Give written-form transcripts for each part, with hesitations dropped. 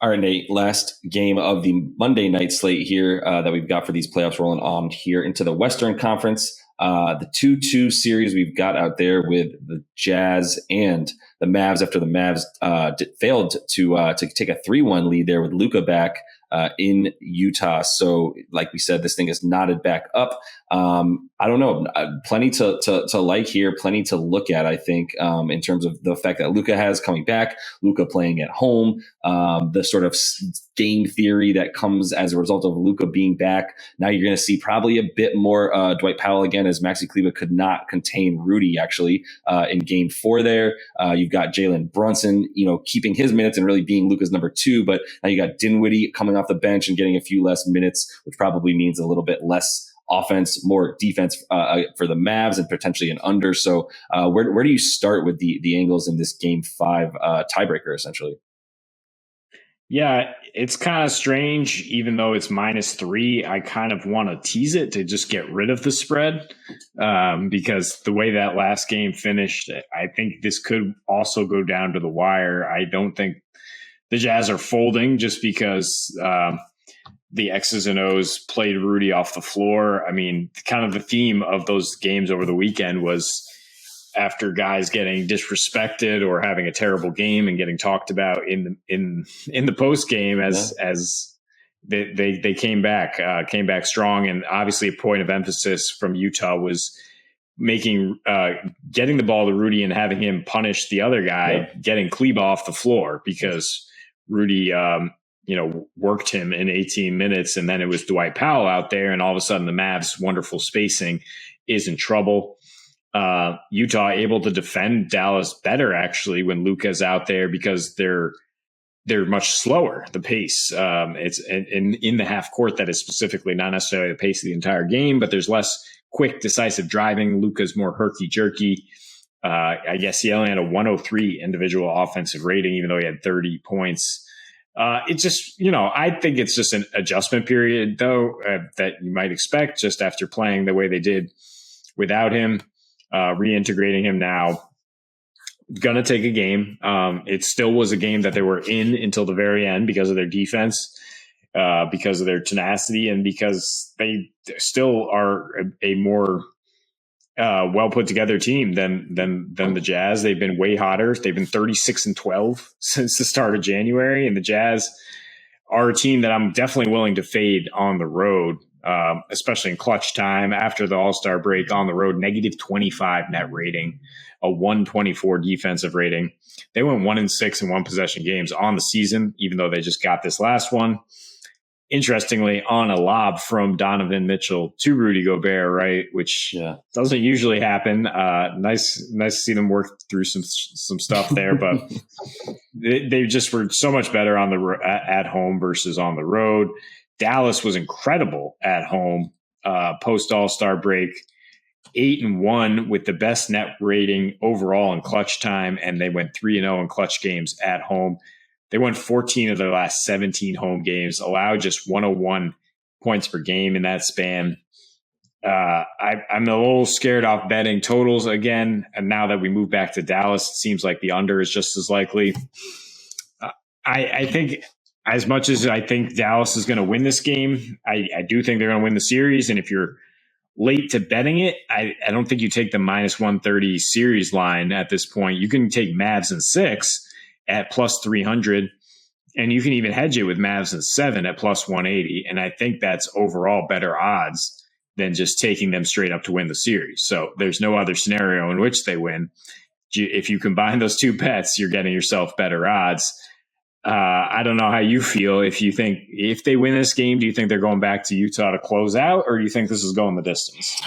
All right, Nate, last game of the Monday night slate here that we've got for these playoffs rolling on here into the Western Conference. The 2-2 series we've got out there with the Jazz and the Mavs after the Mavs failed to take a 3-1 lead there with Luka back in Utah. So like we said, this thing is knotted back up. I don't know, plenty to like here, plenty to look at, I think, in terms of the fact that Luka has coming back, Luka playing at home, the sort of game theory that comes as a result of Luka being back. Now you're going to see probably a bit more Dwight Powell again, as Maxi Kleber could not contain Rudy actually in game 4 there. You've got Jalen Brunson, keeping his minutes and really being Luka's number 2, but now you got Dinwiddie coming off the bench and getting a few less minutes, which probably means a little bit less offense, more defense for the Mavs and potentially an under. So where do you start with the angles in this game 5 tiebreaker essentially? Yeah, it's kind of strange, even though it's -3. I kind of want to tease it to just get rid of the spread because the way that last game finished, I think this could also go down to the wire. I don't think the Jazz are folding just because the X's and O's played Rudy off the floor. I mean, kind of the theme of those games over the weekend was after guys getting disrespected or having a terrible game and getting talked about in the post game as they came back strong. And obviously a point of emphasis from Utah was getting the ball to Rudy and having him punish the other guy, getting Kleber off the floor, because Rudy, worked him in 18 minutes. And then it was Dwight Powell out there. And all of a sudden the Mavs' wonderful spacing is in trouble. Utah able to defend Dallas better actually when Luka's out there because they're much slower, the pace. It's in the half court, that is specifically not necessarily the pace of the entire game, but there's less quick, decisive driving. Luka's more herky-jerky. I guess he only had a 103 individual offensive rating, even though he had 30 points. It's just, I think it's just an adjustment period, though, that you might expect just after playing the way they did without him, reintegrating him now. Going to take a game. It still was a game that they were in until the very end because of their defense, because of their tenacity, and because they still are a more well put together team than the Jazz. They've been way hotter. They've been 36-12 since the start of January, and the Jazz are a team that I'm definitely willing to fade on the road, especially in clutch time after the All-Star break on the road. -25 net rating, a 124 defensive rating. They went 1-6 in one possession games on the season, even though they just got this last one. Interestingly, on a lob from Donovan Mitchell to Rudy Gobert, right, which doesn't usually happen. Nice to see them work through some stuff there, but they just were so much better on at home versus on the road. Dallas was incredible at home post All-Star break, 8-1 with the best net rating overall in clutch time, and they went 3-0 in clutch games at home. They won 14 of their last 17 home games, allowed just 101 points per game in that span. I'm a little scared off betting totals again. And now that we move back to Dallas, it seems like the under is just as likely. I think as much as I think Dallas is going to win this game, I do think they're going to win the series. And if you're late to betting it, I don't think you take the -130 series line at this point. You can take Mavs in 6 at +300, and you can even hedge it with Mavs in 7 at +180. And I think that's overall better odds than just taking them straight up to win the series. So there's no other scenario in which they win. If you combine those two bets, you're getting yourself better odds. I don't know how you feel. If you think if they win this game, do you think they're going back to Utah to close out, or do you think this is going the distance?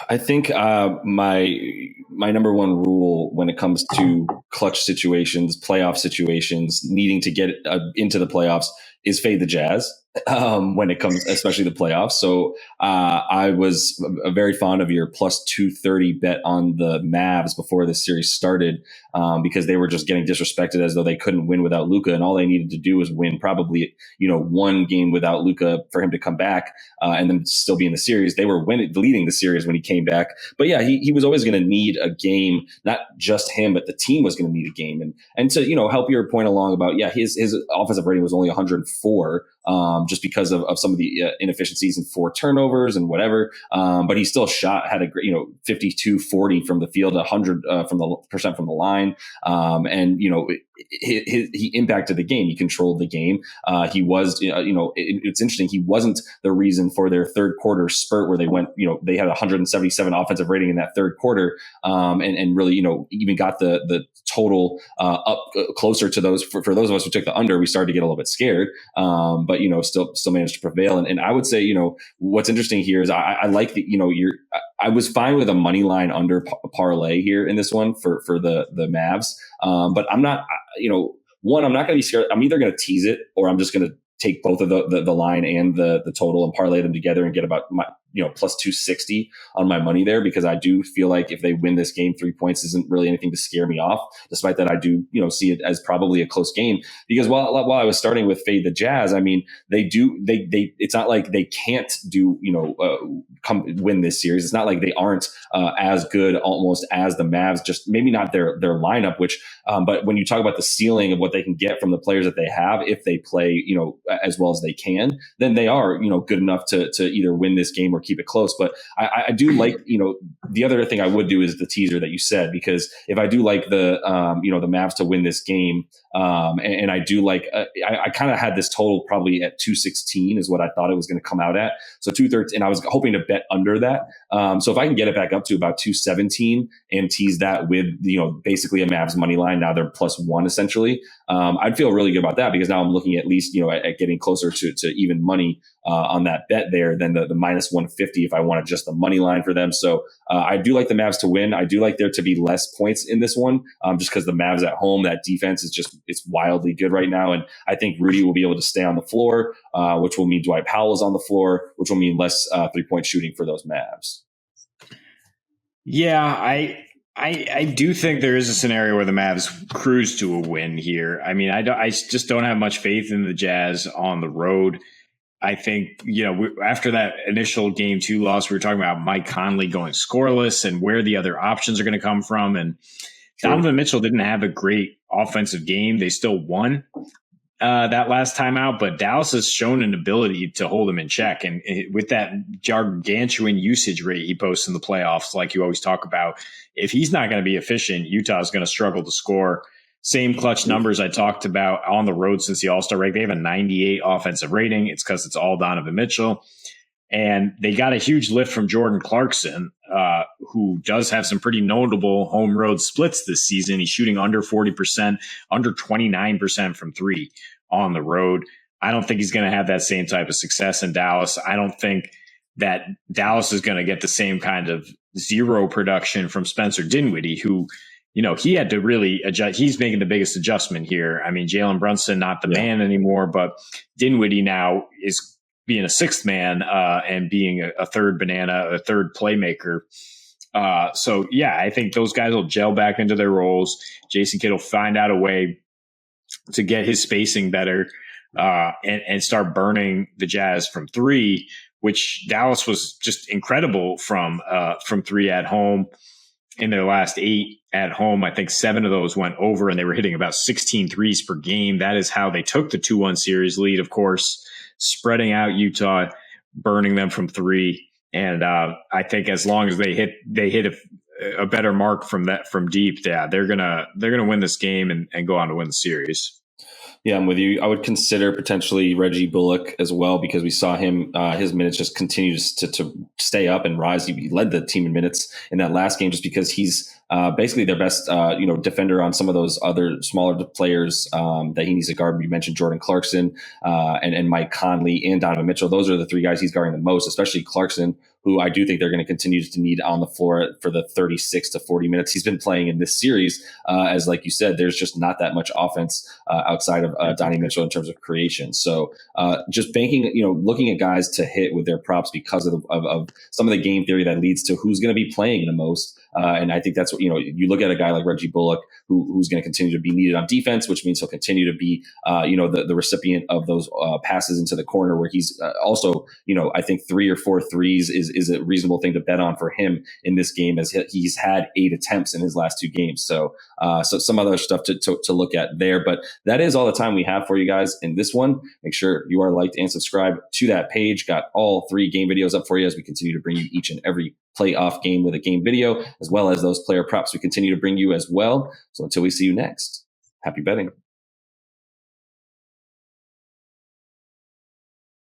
I think my number one rule when it comes to clutch situations, playoff situations, needing to get into the playoffs is fade the Jazz when it comes, especially the playoffs. So I was very fond of your +230 bet on the Mavs before this series started because they were just getting disrespected as though they couldn't win without Luka, and all they needed to do was win probably one game without Luka for him to come back and then still be in the series. They were leading the series when he came came back. But yeah, he was always going to need a game, not just him, but the team was going to need a game. And to, help your point along about, his offensive rating was only 104, just because of some of the inefficiencies and 4 turnovers and whatever. But he still had a great, 52-40 from the field, 100 from the percent from the line. And, he impacted the game. He controlled the game. He was, it's interesting. He wasn't the reason for their third quarter spurt where they went, they had 177 offensive rating in that third quarter. And really, even got the total up closer to those. For those of us who took the under, we started to get a little bit scared. But still managed to prevail. And I would say, what's interesting here is I like the, I was fine with a money line under parlay here in this one for the Mavs. But I'm not, I'm not going to be scared. I'm either going to tease it or I'm just going to take both of the line and the total and parlay them together and get about my, plus 260 on my money there, because I do feel like if they win this game, 3 points isn't really anything to scare me off. Despite that, I do, see it as probably a close game, because while I was starting with fade the Jazz, I mean, they it's not like they can't do, come win this series. It's not like they aren't as good almost as the Mavs, just maybe not their lineup, which, but when you talk about the ceiling of what they can get from the players that they have, if they play, as well as they can, then they are, good enough to either win this game or keep it close. But I do like, the other thing I would do is the teaser that you said, because if I do like the Mavs to win this game, and I do like, I kind of had this total probably at 216 is what I thought it was going to come out at. So 213, and I was hoping to bet under that. So if I can get it back up to about 217 and tease that with, basically a Mavs money line, now they're +1 essentially. I'd feel really good about that, because now I'm looking at least, at getting closer to even money on that bet there than the -150 if I wanted just the money line for them. So I do like the Mavs to win. I do like there to be less points in this one, just because the Mavs at home, that defense is it's wildly good right now. And I think Rudy will be able to stay on the floor, which will mean Dwight Powell is on the floor, which will mean less 3-point shooting for those Mavs. Yeah, I do think there is a scenario where the Mavs cruise to a win here. I mean, I just don't have much faith in the Jazz on the road. I think, after that initial game 2 loss, we were talking about Mike Conley going scoreless and where the other options are going to come from. And sure, Donovan Mitchell didn't have a great offensive game. They still won that last time out, but Dallas has shown an ability to hold him in check. And with that gargantuan usage rate he posts in the playoffs, like you always talk about, if he's not going to be efficient, Utah is going to struggle to score. Same clutch numbers I talked about on the road since the All-Star break. They have a 98 offensive rating. It's because it's all Donovan Mitchell. And they got a huge lift from Jordan Clarkson, who does have some pretty notable home road splits this season. He's shooting under 40%, under 29% from 3 on the road. I don't think he's going to have that same type of success in Dallas. I don't think that Dallas is going to get the same kind of zero production from Spencer Dinwiddie, who, he had to really adjust. He's making the biggest adjustment here. I mean, Jalen Brunson, not the man anymore, but Dinwiddie now is being a sixth man and being a third banana, a third playmaker. So, I think those guys will gel back into their roles. Jason Kidd will find out a way to get his spacing better and start burning the Jazz from 3, which Dallas was just incredible from 3 at home. In their last 8 at home, I think 7 of those went over, and they were hitting about 16 threes per game. That is how they took the 2-1 series lead, of course, spreading out Utah, burning them from 3. And I think as long as they hit a better mark from deep, they're gonna win this game and go on to win the series. Yeah, I'm with you. I would consider potentially Reggie Bullock as well, because we saw him, his minutes just continue to stay up and rise. He led the team in minutes in that last game just because he's basically their best, defender on some of those other smaller players that he needs to guard. You mentioned Jordan Clarkson and Mike Conley and Donovan Mitchell. Those are the 3 guys he's guarding the most, especially Clarkson, who I do think they're going to continue to need on the floor for the 36 to 40 minutes he's been playing in this series. As like you said, there's just not that much offense outside of Donnie Mitchell in terms of creation. So just banking, looking at guys to hit with their props because of some of the game theory that leads to who's going to be playing the most. And I think that's what, you look at a guy like Reggie Bullock, who's going to continue to be needed on defense, which means he'll continue to be, the recipient of those passes into the corner where he's also, I think 3 or 4 threes is a reasonable thing to bet on for him in this game, as he's had 8 attempts in his last 2 games. So some other stuff to look at there. But that is all the time we have for you guys in this one. Make sure you are liked and subscribed to that page. Got all 3 game videos up for you as we continue to bring you each and every playoff game with a game video, as well as those player props we continue to bring you as well. So until we see you next, happy betting.